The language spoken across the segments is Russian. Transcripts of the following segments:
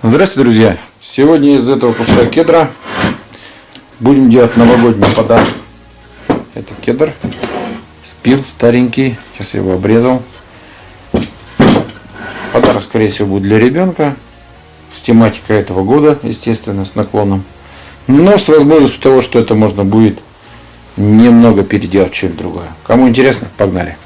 Здравствуйте, друзья! Сегодня из этого куска кедра будем делать новогодний подарок. Это кедр, спил старенький, сейчас я его обрезал. Подарок, скорее всего, будет для ребенка, с тематикой этого года, естественно, с наклоном. Но с возможностью того, что это можно будет немного переделать в что-нибудь другое. Кому интересно, погнали!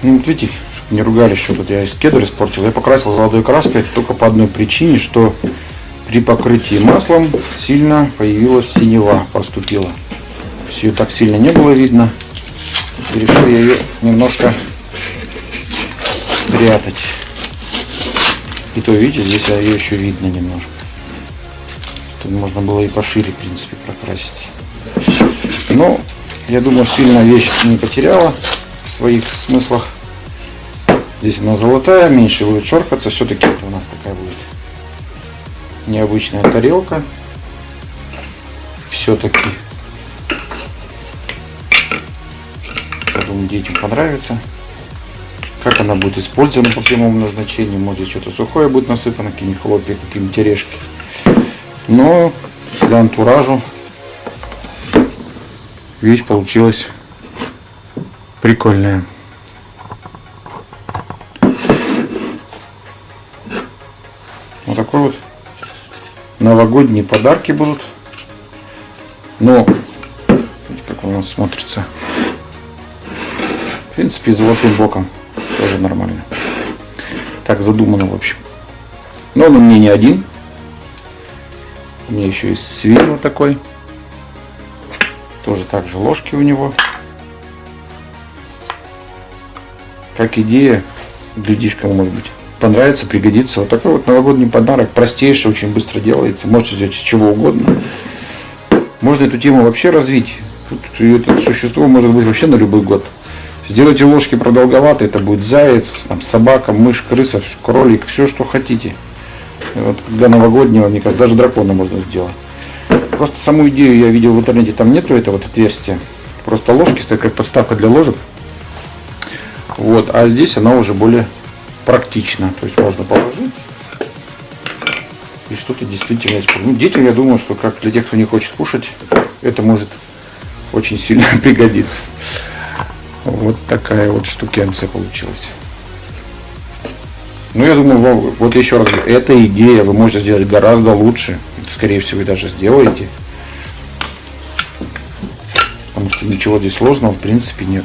Ну, вот видите, чтобы не ругались, что тут я из кедра испортил. Я покрасил золотой краской только по одной причине, что при покрытии маслом сильно появилась синева, проступила. Ее так сильно не было видно. И решил я ее немножко спрятать. И то, видите, здесь ее еще видно немножко. Тут можно было и пошире, в принципе, прокрасить. Но я думаю, сильно вещь не потеряла в своих смыслах. Здесь она золотая, меньше будет шоркаться. Все-таки это у нас такая будет необычная тарелка. Все-таки. Я думаю, детям понравится. Как она будет использована по прямому назначению. Может, что-то сухое будет насыпано, какие-нибудь хлопья, какие-нибудь орешки. Но для антуражу вещь получилась прикольная. Вот такой вот новогодние подарки будут. Но как у нас смотрится. В принципе, золотым боком тоже нормально. Так задумано, в общем. Но он у меня не один. У меня еще есть свин вот такой. Тоже так же ложки у него. Как идея, глядишь, может быть понравится, пригодится. Вот такой вот новогодний подарок. Простейший, очень быстро делается. Можете сделать из чего угодно. Можно эту тему вообще развить. Это существо может быть вообще на любой год. Сделайте ложки продолговатые. Это будет заяц, там, собака, мышь, крыса, кролик, все, что хотите. И вот для новогоднего, мне кажется, даже дракона можно сделать. Просто саму идею я видел в интернете, там нету этого вот отверстия. Просто ложки стоят как подставка для ложек. Вот, а здесь она уже более практична. То есть можно положить и что-то действительно использовать. Ну, детям, я думаю, что как для тех, кто не хочет кушать, это может очень сильно пригодиться. Вот такая вот штукенция получилась. Ну, я думаю, вот еще раз, эта идея вы можете сделать гораздо лучше. Скорее всего, вы даже сделаете. Потому что ничего здесь сложного, в принципе, нет.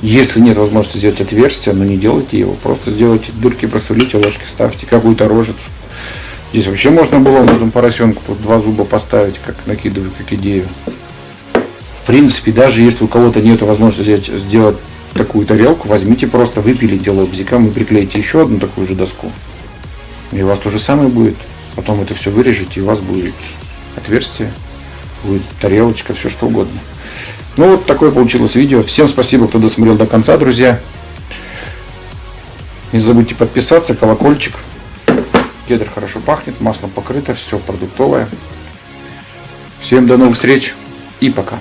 Если нет возможности сделать отверстие, но не делайте его. Просто сделайте дырки, просверлите, ложки ставьте, какую-то рожицу. Здесь вообще можно было на этом поросенку тут 2 зуба поставить, как накидываю, как идею. В принципе, даже если у кого-то нет возможности сделать такую тарелку, возьмите просто, выпилите лобзиком и приклеите еще одну такую же доску. И у вас то же самое будет. Потом это все вырежете, и у вас будет отверстие, будет тарелочка, все что угодно. Ну вот такое получилось видео. Всем спасибо, кто досмотрел до конца, друзья. Не забудьте подписаться, колокольчик. Кедр хорошо пахнет, маслом покрыто, все продуктовое. Всем до новых встреч и пока.